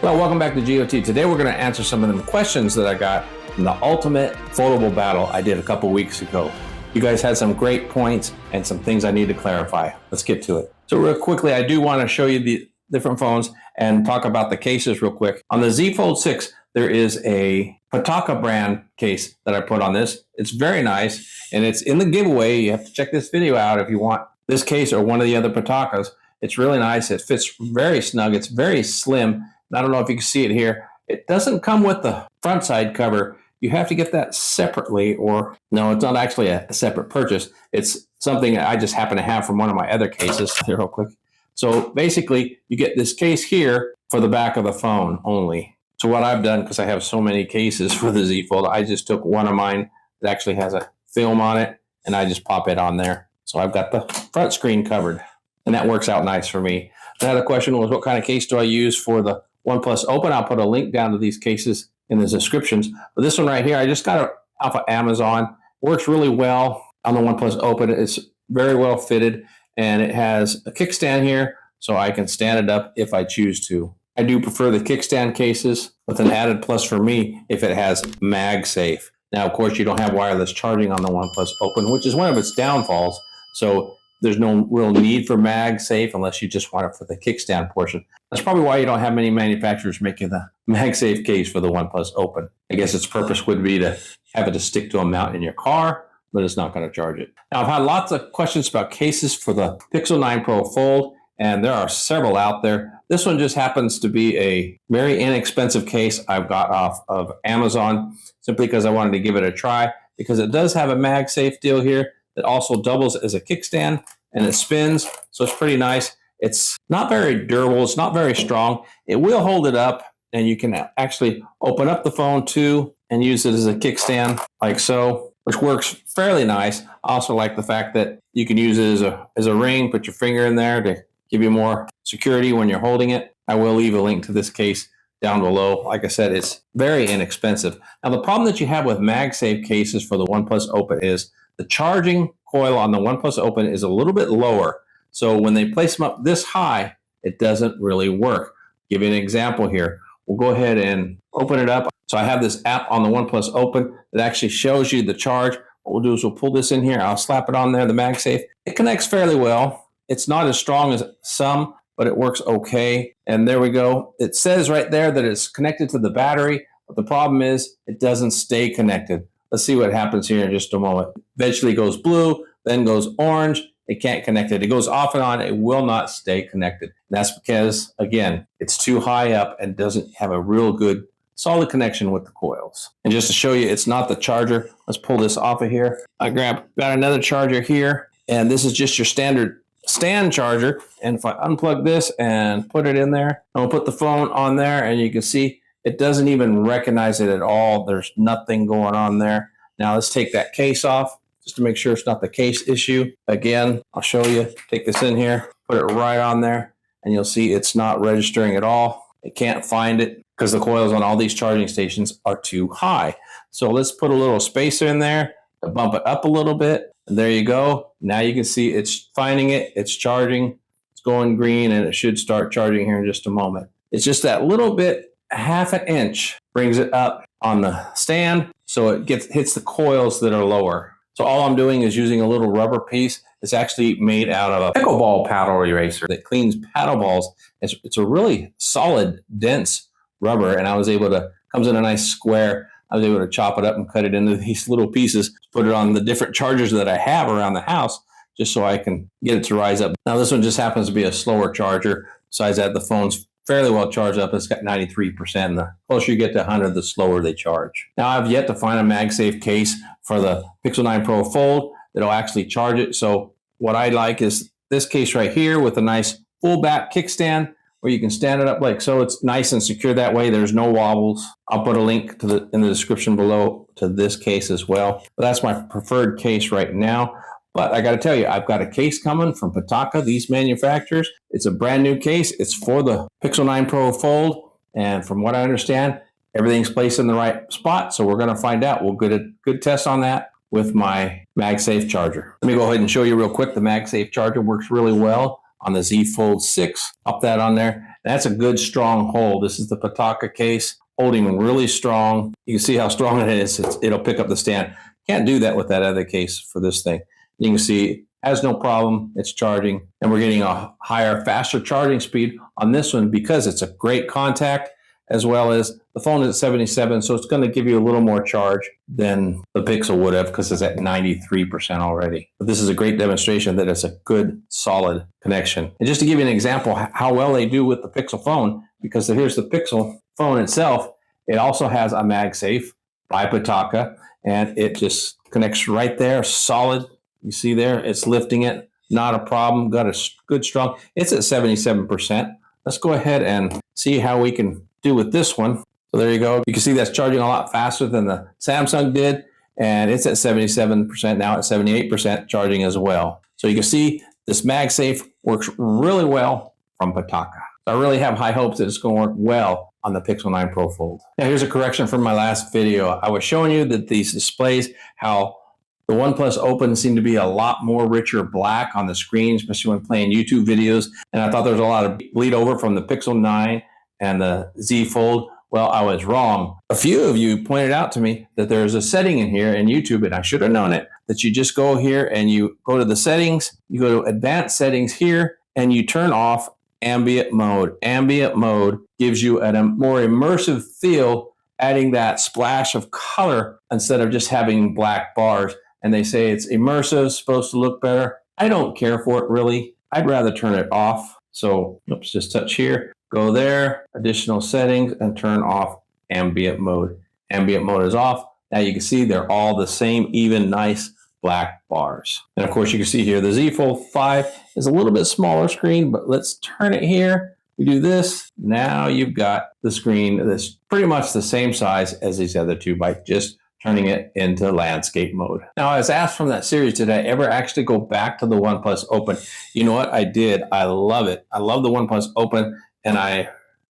Well, welcome back to GOT. Today we're going to answer some of the questions that I got from the ultimate foldable battle I did a couple weeks ago. You guys had some great points and some things I need to clarify. Let's get to it. So real quickly, I do want to show you the different phones and talk about the cases real quick. On the Z Fold 6, there is a Pitaka brand case that I put on this. It's very nice, and it's in the giveaway. You have to check this video out if you want this case or one of the other Pitakas. It's really nice. It fits very snug. It's very slim. I don't know if you can see it here. It doesn't come with the front side cover. You have to get that separately, or no, it's not actually a separate purchase. It's something I just happen to have from one of my other cases. Here, real quick. So basically, you get this case here for the back of the phone only. So what I've done, because I have so many cases for the Z Fold, I just took one of mine that actually has a film on it, and I just pop it on there. So I've got the front screen covered, and that works out nice for me. Another question was, what kind of case do I use for the OnePlus Open? I'll put a link down to these cases in the descriptions. But this one right here, I just got it off of Amazon. Works really well on the OnePlus Open. It's very well fitted, and it has a kickstand here, so I can stand it up if I choose to. I do prefer the kickstand cases, with an added plus for me if it has MagSafe. Now, of course, you don't have wireless charging on the OnePlus Open, which is one of its downfalls. So there's no real need for MagSafe unless you just want it for the kickstand portion. That's probably why you don't have many manufacturers making the MagSafe case for the OnePlus Open. I guess its purpose would be to have it to stick to a mount in your car, but it's not going to charge it. Now, I've had lots of questions about cases for the Pixel 9 Pro Fold, and there are several out there. This one just happens to be a very inexpensive case I've got off of Amazon, simply because I wanted to give it a try, because it does have a MagSafe deal here that also doubles as a kickstand, and it spins, so it's pretty nice. It's not very durable. It's not very strong. It will hold it up, and you can actually open up the phone too and use it as a kickstand like so, which works fairly nice. I also like the fact that you can use it as a ring, put your finger in there to give you more security when you're holding it. I will leave a link to this case down below. Like I said, it's very inexpensive. Now, the problem that you have with MagSafe cases for the OnePlus Open is the charging coil on the OnePlus Open is a little bit lower. So when they place them up this high, it doesn't really work. Give you an example here. We'll go ahead and open it up. So I have this app on the OnePlus Open that actually shows you the charge. What we'll do is we'll pull this in here. I'll slap it on there, the MagSafe. It connects fairly well. It's not as strong as some, but it works okay. And there we go. It says right there that it's connected to the battery, but the problem is it doesn't stay connected. Let's see what happens here in just a moment. Eventually it goes blue, then goes orange. It can't connect it. It goes off and on. It will not stay connected. And that's because, again, it's too high up and doesn't have a real good solid connection with the coils. And just to show you, it's not the charger. Let's pull this off of here. I got another charger here, and this is just your standard stand charger. And if I unplug this and put it in there, I'll put the phone on there, and you can see it doesn't even recognize it at all. There's nothing going on there. Now let's take that case off just to make sure it's not the case issue. Again, I'll show you. Take this in here, put it right on there, and you'll see it's not registering at all. It can't find it because the coils on all these charging stations are too high. So let's put a little spacer in there to bump it up a little bit. And there you go. Now you can see it's finding it. It's charging. It's going green, and it should start charging here in just a moment. It's just that little bit, half an inch, brings it up on the stand, so it hits the coils that are lower. So all I'm doing is using a little rubber piece. It's actually made out of a pickleball paddle eraser that cleans paddle balls. It's a really solid, dense rubber, and I was able to, comes in a nice square. I was able to chop it up and cut it into these little pieces, put it on the different chargers that I have around the house, just so I can get it to rise up. Now this one just happens to be a slower charger. Besides that, the phone's fairly well charged up. It's got 93%. The closer you get to 100, the slower they charge. Now, I've yet to find a MagSafe case for the Pixel 9 Pro Fold that'll actually charge it. So what I like is this case right here with a nice full back kickstand where you can stand it up like so. It's nice and secure that way. There's no wobbles. I'll put a link to in the description below to this case as well. But that's my preferred case right now. But I got to tell you, I've got a case coming from Pitaka, these manufacturers. It's a brand new case. It's for the Pixel 9 Pro Fold. And from what I understand, everything's placed in the right spot. So we're going to find out. We'll get a good test on that with my MagSafe charger. Let me go ahead and show you real quick. The MagSafe charger works really well on the Z Fold 6. Pop that on there. That's a good strong hold. This is the Pitaka case, holding really strong. You can see how strong it is. It'll pick up the stand. Can't do that with that other case for this thing. You can see has no problem. It's charging, and we're getting a higher, faster charging speed on this one because it's a great contact, as well as the phone is at 77, so it's going to give you a little more charge than the Pixel would have because it's at 93% already. But this is a great demonstration that it's a good, solid connection. And just to give you an example how well they do with the Pixel phone, because here's the Pixel phone itself. It also has a MagSafe by Pitaka, and it just connects right there, solid. You see there, it's lifting it, not a problem. Got a good strong. It's at 77%. Let's go ahead and see how we can do with this one. So there you go. You can see that's charging a lot faster than the Samsung did, and it's at 77%, now at 78% charging as well. So you can see this MagSafe works really well from Pitaka. I really have high hopes that it's going to work well on the Pixel 9 Pro Fold. Now here's a correction from my last video. I was showing you that these displays, how the OnePlus Open seemed to be a lot more richer black on the screen, especially when playing YouTube videos. And I thought there was a lot of bleed over from the Pixel 9 and the Z Fold. Well, I was wrong. A few of you pointed out to me that there's a setting in here in YouTube, and I should have known it, that you just go here and you go to the settings, you go to advanced settings here, and you turn off ambient mode. Ambient mode gives you a more immersive feel, adding that splash of color instead of just having black bars. And they say it's immersive, supposed to look better. I don't care for it really. I'd rather turn it off. So, oops, just touch here, go there, additional settings, and turn off ambient mode. Ambient mode is off. Now you can see they're all the same, even nice black bars. And of course you can see here the Z Fold 5 is a little bit smaller screen, but let's turn it here. We do this. Now you've got the screen that's pretty much the same size as these other two by just turning it into landscape mode. Now, I was asked from that series, did I ever actually go back to the OnePlus Open? You know what? I did. I love it. I love the OnePlus Open, and I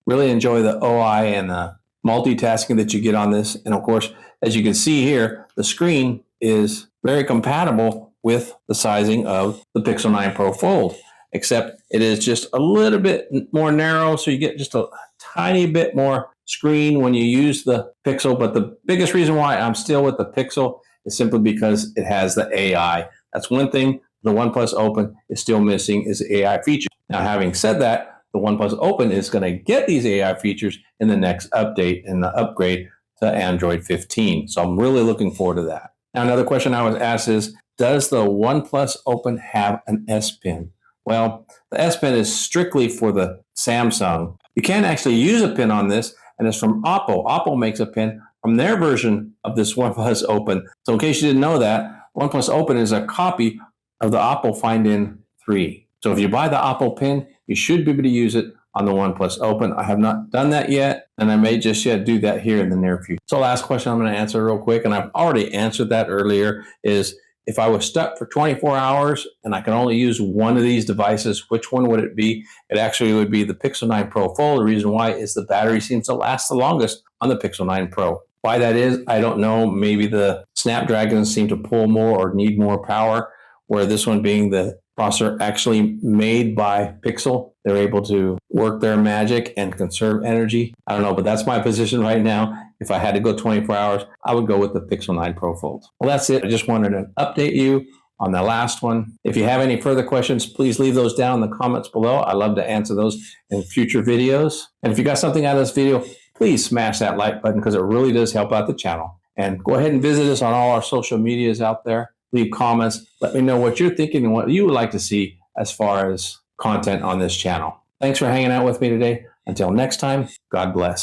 really enjoy the OI and the multitasking that you get on this. And of course, as you can see here, the screen is very compatible with the sizing of the Pixel 9 Pro Fold, except it is just a little bit more narrow, so you get just a tiny bit more screen when you use the Pixel. But the biggest reason why I'm still with the Pixel is simply because it has the AI. That's one thing the OnePlus Open is still missing, is the AI feature. Now, having said that, the OnePlus Open is going to get these AI features in the next update and the upgrade to Android 15. So I'm really looking forward to that. Now, another question I was asked is, does the OnePlus Open have an S Pen? Well, the S Pen is strictly for the Samsung. You can actually use a pen on this, and it's from Oppo. Oppo makes a pen from their version of this OnePlus Open. So in case you didn't know that, OnePlus Open is a copy of the Oppo Find In 3. So if you buy the Oppo pen, you should be able to use it on the OnePlus Open. I have not done that yet, and I may just yet do that here in the near future. So last question I'm going to answer real quick, and I've already answered that earlier, is if I was stuck for 24 hours and I could only use one of these devices, which one would it be? It actually would be the Pixel 9 Pro Fold. The reason why is the battery seems to last the longest on the Pixel 9 Pro. Why that is, I don't know. Maybe the Snapdragons seem to pull more or need more power, where this one being the processor actually made by Pixel, they're able to work their magic and conserve energy. I don't know, but that's my position right now. If I had to go 24 hours, I would go with the Pixel 9 Pro Fold. Well, that's it. I just wanted to update you on the last one. If you have any further questions, please leave those down in the comments below. I love to answer those in future videos. And if you got something out of this video, please smash that like button because it really does help out the channel. And go ahead and visit us on all our social medias out there. Leave comments. Let me know what you're thinking and what you would like to see as far as content on this channel. Thanks for hanging out with me today. Until next time, God bless.